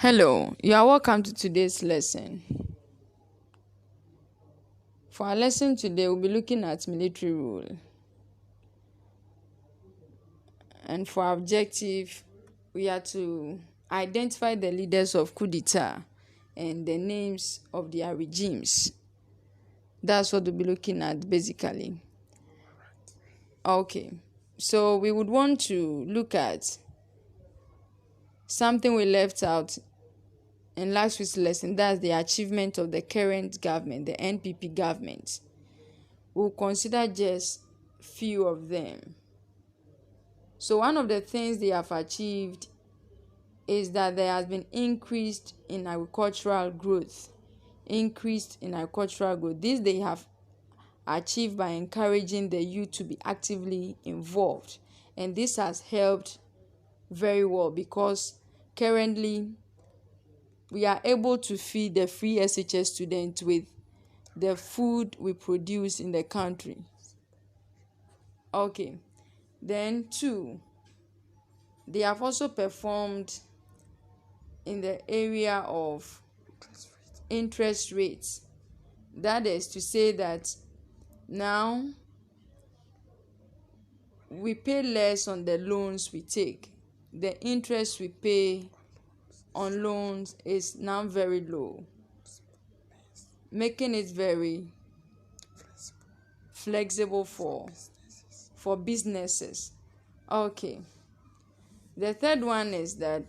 Hello, you are welcome to today's lesson. For our lesson today, we'll be looking at military rule. And for our objective, we are to identify the leaders of coup d'etat and the names of their regimes. That's what we'll be looking at basically. Okay, so we would want to look at something we left out in last week's lesson. That's the achievement of the current government, the NPP government. We'll consider just few of them. So one of the things they have achieved is that there has been increased in agricultural growth. This they have achieved by encouraging the youth to be actively involved. And this has helped very well because currently we are able to feed the free SHS students with the food we produce in the country. Okay. Then 2, they have also performed in the area of interest rates. That is to say that now we pay less on the loans we take. The interest we pay on loans is now very low, making it very flexible for businesses. Okay. The third one is that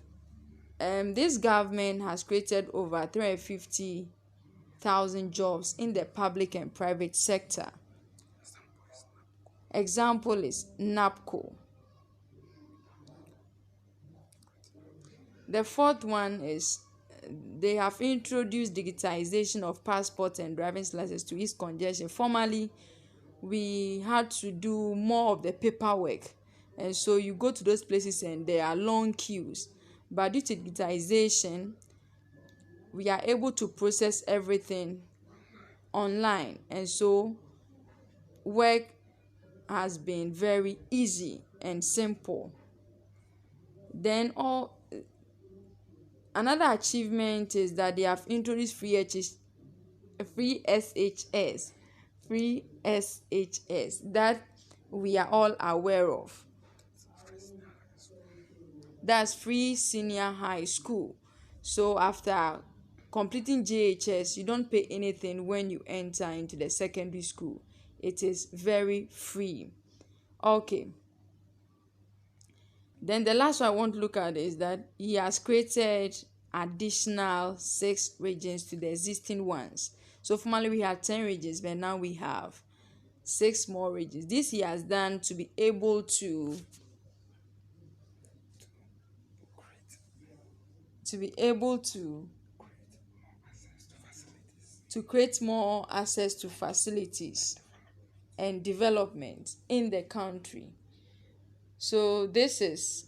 this government has created over 350,000 jobs in the public and private sector. Example is NAPCO. The fourth one is they have introduced digitization of passport and driving licenses to ease congestion. Formerly, we had to do more of the paperwork, and so you go to those places and there are long queues. But due to digitization, we are able to process everything online, and so work has been very easy and simple. Then another achievement is that they have introduced free SHS that we are all aware of. That's free senior high school. So after completing JHS, you don't pay anything when you enter into the secondary school. It is very free. Okay. Then the last one I want to look at is that he has created additional 6 regions to the existing ones. So formerly we had 10 regions, but now we have 6 more regions. This he has done to be able to create more access to facilities and development in the country. So these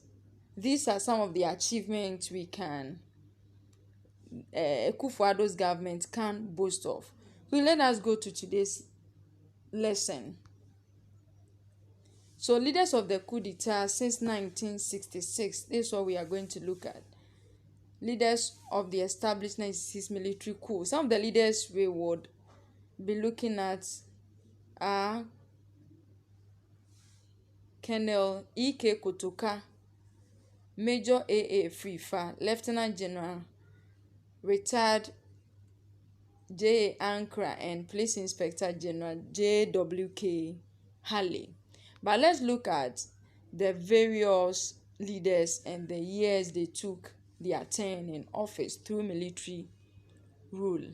are some of the achievements we can Akufo-Addo's government can boast of. So let us go to today's lesson. So leaders of the coup d'etat since 1966, this is what we are going to look at. Leaders of the established 1966 military coup. Some of the leaders we would be looking at are Colonel E.K. Kotoka, Major A.A. Frifa, Lieutenant General retired J.A. Ankra, and Police Inspector General J.W.K. Halley. But let's look at the various leaders and the years they took their turn in office through military rule.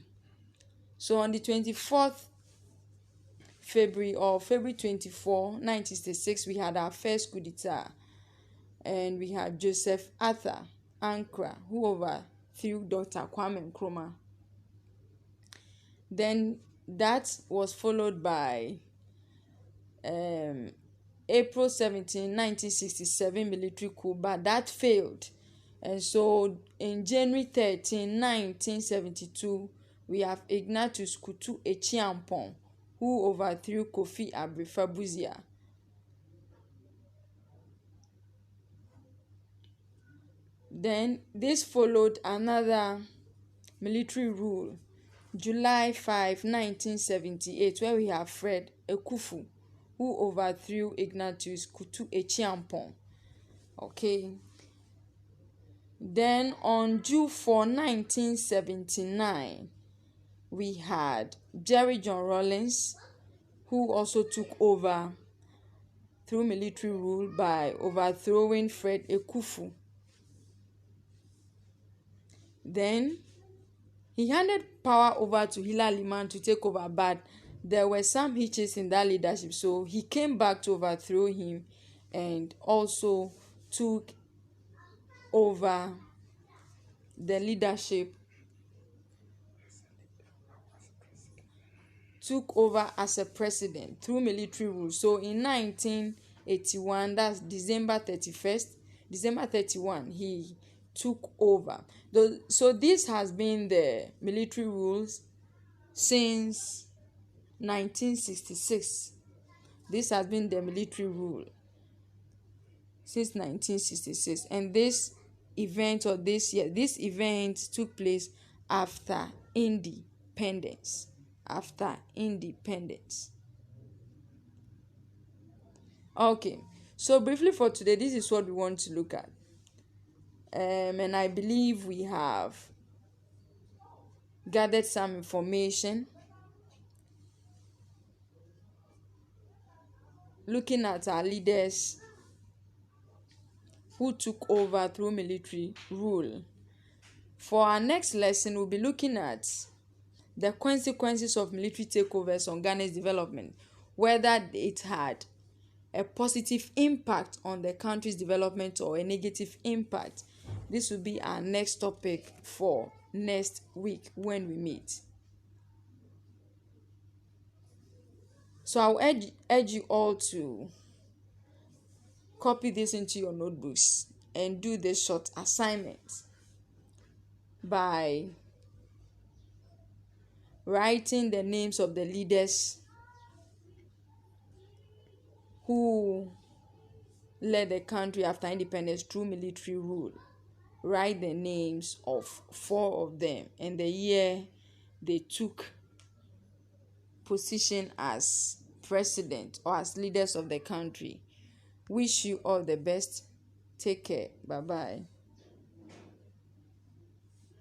So on the 24th February 24, 1966, we had our first coup d'etat, and we had Joseph Arthur Ankra, who overthrew Dr. Kwame Nkrumah. Then that was followed by April 17, 1967 military coup, but that failed. And so in January 13, 1972, we have Ignatius Kutu Echiampong, who overthrew Kofi Then this followed another military rule, July 5, 1978, where we have Fred Ekufu, who overthrew Ignatius Kutu Echiampong. Okay. Then on June 4, 1979, we had Jerry John Rawlings, who also took over through military rule by overthrowing Fred Ekufu. Then he handed power over to Hilary Liman to take over, but there were some hitches in that leadership, so he came back to overthrow him and also took over the leadership, took over as a president through military rule. So in 1981, that's December 31, he took over. So this has been the military rules since 1966. This has been the military rule since 1966, and this event took place after independence. Okay, so briefly for today, this is what we want to look at. And I believe we have gathered some information looking at our leaders who took over through military rule. For our next lesson, we'll be looking at the consequences of military takeovers on Ghana's development, whether it had a positive impact on the country's development or a negative impact. This will be our next topic for next week when we meet. So I'll urge you all to copy this into your notebooks and do this short assignment by writing the names of the leaders who led the country after independence through military rule. Write the names of 4 of them and the year they took position as president or as leaders of the country. Wish you all the best. Take care. Bye-bye.